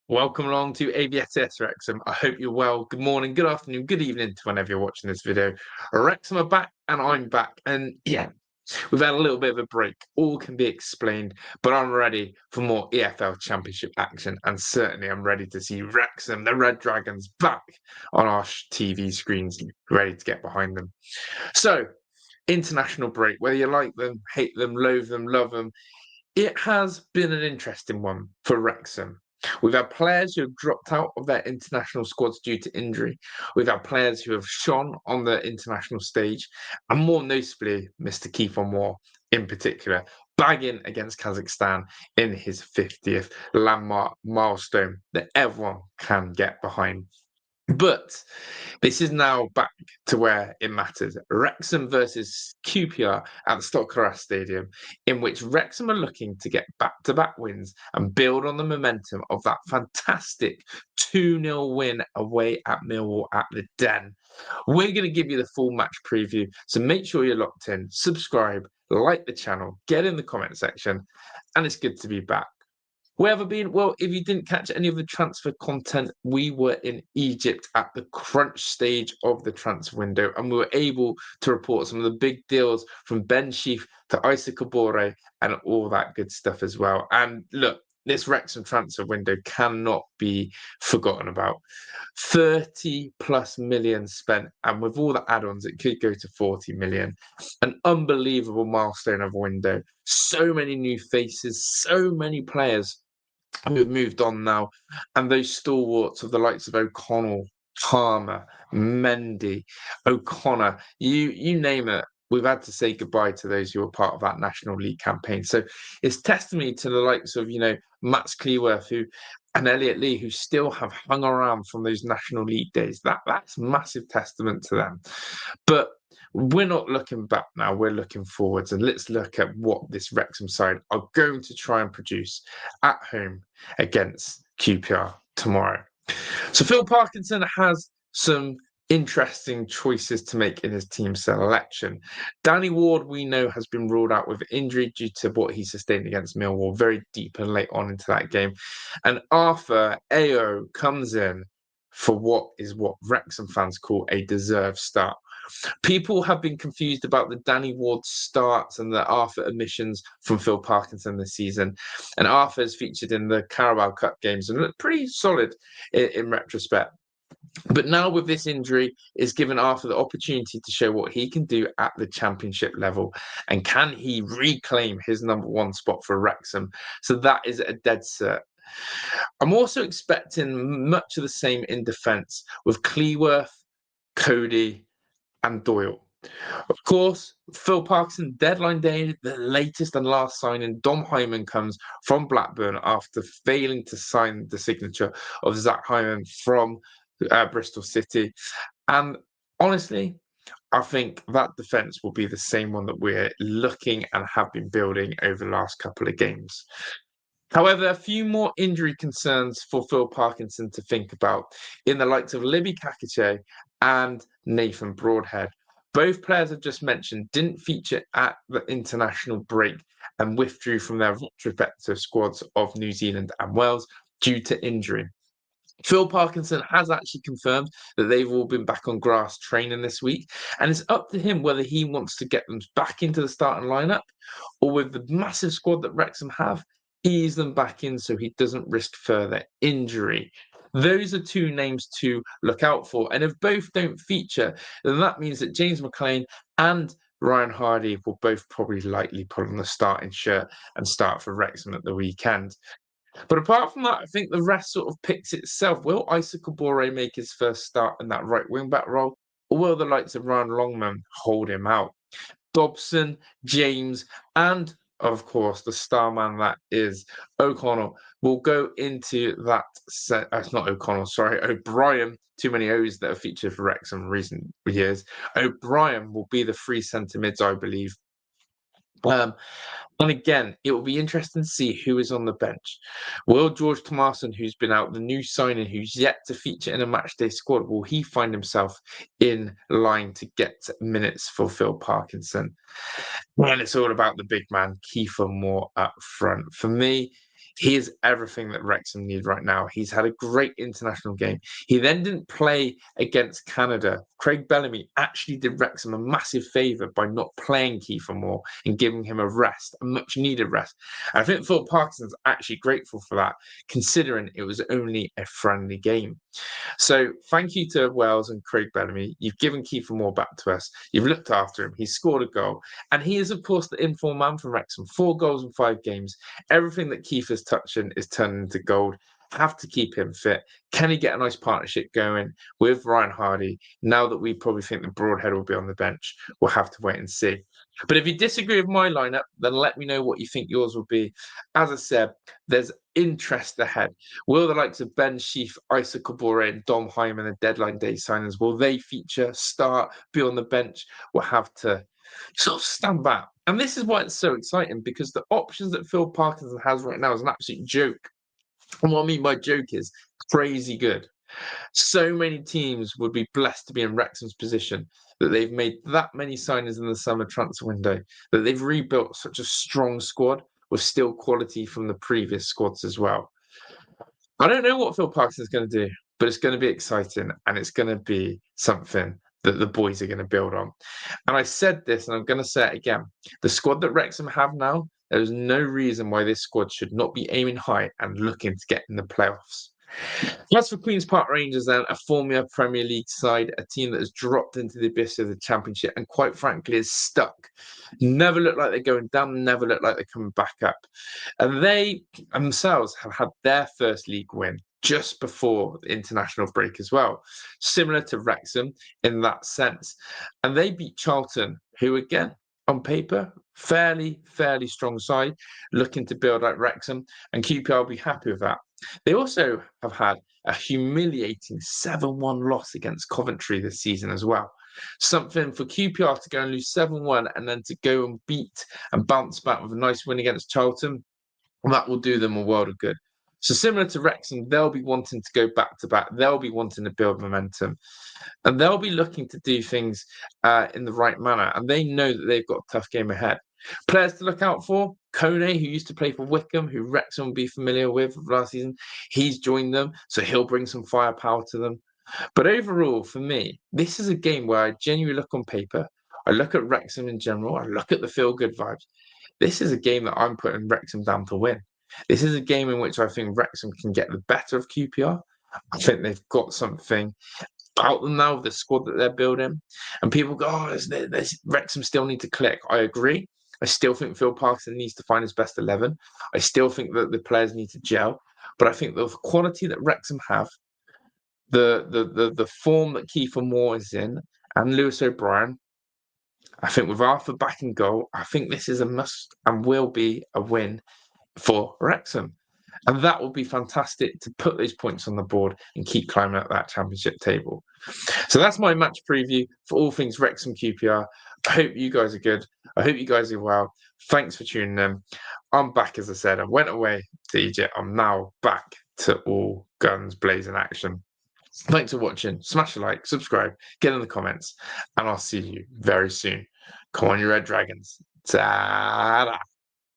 Welcome along to AVFTS Wrexham. I hope you're well. Good morning, good afternoon, good evening to whenever you're watching this video. Wrexham are back and I'm back. And yeah, we've had a little bit of a break. All can be explained, but I'm ready for more EFL Championship action. And certainly I'm ready to see Wrexham, the Red Dragons, back on our TV screens, ready to get behind them. So, international break, whether you like them, hate them, loathe them, love them, it has been an interesting one for Wrexham. We've had players who have dropped out of their international squads due to injury. We've had players who have shone on the international stage, and more notably, Mr. Kiefer Moore in particular, bagging against Kazakhstan in his 50th landmark milestone that everyone can get behind. But this is now back to where it matters. Wrexham versus QPR at the Stockcross Stadium, in which Wrexham are looking to get back-to-back wins and build on the momentum of that fantastic 2-0 win away at Millwall at the Den. We're going to give you the full match preview, so make sure you're locked in, subscribe, like the channel, get in the comment section, and it's good to be back. Where have I been? Well, if you didn't catch any of the transfer content, we were in Egypt at the crunch stage of the transfer window, and we were able to report some of the big deals from Ben Sheaf to Isa Kabore and all that good stuff as well. And look, this Wrexham transfer window cannot be forgotten about. 30 plus million spent, and with all the add-ons, it could go to 40 million. An unbelievable milestone of a window. So many new faces, so many players who have moved on now, and those stalwarts of the likes of O'Connell, Palmer, Mendy, O'Connor, you name it. We've had to say goodbye to those who were part of that National League campaign. So it's testimony to the likes of, Max Cleworth and Elliot Lee, who still have hung around from those National League days. That's massive testament to them. But we're not looking back now, we're looking forwards, and let's look at what this Wrexham side are going to try and produce at home against QPR tomorrow. So Phil Parkinson has some interesting choices to make in his team selection. Danny Ward, we know, has been ruled out with injury due to what he sustained against Millwall very deep and late on into that game. And Arthur Ayo comes in for what Wrexham fans call a deserved start. People have been confused about the Danny Ward starts and the Arthur omissions from Phil Parkinson this season. And Arthur is featured in the Carabao Cup games and looked pretty solid in retrospect. But now with this injury, it's given Arthur the opportunity to show what he can do at the Championship level. And can he reclaim his number one spot for Wrexham? So that is a dead cert. I'm also expecting much of the same in defence with Cleworth, Cody, and Doyle. Of course, Phil Parkinson, deadline day, the latest and last signing, Dom Hyman comes from Blackburn after failing to sign the signature of Zach Hyman from Bristol City. And honestly, I think that defence will be the same one that we're looking and have been building over the last couple of games. However, a few more injury concerns for Phil Parkinson to think about in the likes of Libby Kakache and Nathan Broadhead. Both players I've just mentioned didn't feature at the international break and withdrew from their respective squads of New Zealand and Wales due to injury. Phil Parkinson has actually confirmed that they've all been back on grass training this week, and it's up to him whether he wants to get them back into the starting lineup or with the massive squad that Wrexham have, ease them back in so he doesn't risk further injury. Those are two names to look out for. And if both don't feature, then that means that James McLean and Ryan Hardy will both probably likely put on the starting shirt and start for Wrexham at the weekend. But apart from that, I think the rest sort of picks itself. Will Isa Kabore make his first start in that right wing back role? Or will the likes of Ryan Longman hold him out? Dobson, James, and of course the star man that is O'Connell will go into that set. Not O'Connell, sorry, O'Brien. Too many O's that have featured for Wrexham in recent years. O'Brien will be the free centre mids, I believe. And again, it will be interesting to see who is on the bench. Will George Tomasin, who's been out, the new signing, who's yet to feature in a matchday squad, will he find himself in line to get minutes for Phil Parkinson? And it's all about the big man, Kiefer Moore up front. For me, He is everything that Wrexham need right now. He's had a great international game. He then didn't play against Canada. Craig Bellamy actually did Wrexham a massive favour by not playing Kiefer Moore and giving him a rest, a much needed rest. And I think Phil Parkinson's actually grateful for that, considering it was only a friendly game. So thank you to Wales and Craig Bellamy. You've given Kiefer Moore back to us. You've looked after him. He's scored a goal. And he is, of course, the informed man for Wrexham. 4 goals in 5 games. Everything that Kiefer's touching is turning into gold. Have to keep him fit. Can he get a nice partnership going with Ryan Hardy? Now that we probably think that Broadhead will be on the bench, we'll have to wait and see. But if you disagree with my lineup, then let me know what you think yours will be. As I said, there's interest ahead. Will the likes of Ben Sheaf, Isa Kabore, and Dom Hyman, the deadline day signings, will they feature, start, be on the bench? We'll have to sort of stand back. And this is why it's so exciting, because the options that Phil Parkinson has right now is an absolute joke. And what I mean by joke is crazy good. So many teams would be blessed to be in Wrexham's position, that they've made that many signings in the summer transfer window, that they've rebuilt such a strong squad with still quality from the previous squads as well. I don't know what Phil Parkinson's going to do, but it's going to be exciting and it's going to be something that the boys are going to build on. And I said this, and I'm going to say it again. The squad that Wrexham have now, there is no reason why this squad should not be aiming high and looking to get in the playoffs. As for Queen's Park Rangers, then, a former Premier League side, a team that has dropped into the abyss of the Championship and quite frankly is stuck. Never look like they're going down, never look like they're coming back up. And they themselves have had their first league win just before the international break as well, similar to Wrexham in that sense. And they beat Charlton, who again, on paper, fairly strong side, looking to build like Wrexham, and QPR will be happy with that. They also have had a humiliating 7-1 loss against Coventry this season as well. Something for QPR to go and lose 7-1 and then to go and beat and bounce back with a nice win against Charlton, that will do them a world of good. So similar to Wrexham, they'll be wanting to go back to back. They'll be wanting to build momentum. And they'll be looking to do things in the right manner. And they know that they've got a tough game ahead. Players to look out for: Kone, who used to play for Wickham, who Wrexham will be familiar with last season. He's joined them, so he'll bring some firepower to them. But overall, for me, this is a game where I genuinely look on paper. I look at Wrexham in general. I look at the feel-good vibes. This is a game that I'm putting Wrexham down to win. This is a game in which I think Wrexham can get the better of QPR. I think they've got something about them now, the squad that they're building. And people go, oh, Wrexham still need to click. I agree. I still think Phil Parkinson needs to find his best 11. I still think that the players need to gel. But I think the quality that Wrexham have, the form that Kiefer Moore is in, and Lewis O'Brien, I think with Arthur back in goal, I think this is a must and will be a win for Wrexham. And that will be fantastic to put those points on the board and keep climbing up that championship table. So that's my match preview for all things Wrexham QPR. I hope you guys are good. I hope you guys are well. Thanks for tuning in. I'm back, as I said. I went away to Egypt. I'm now back to all guns blazing action. Thanks for watching. Smash a like, subscribe, get in the comments, and I'll see you very soon. Come on, you Red Dragons. Ta-da!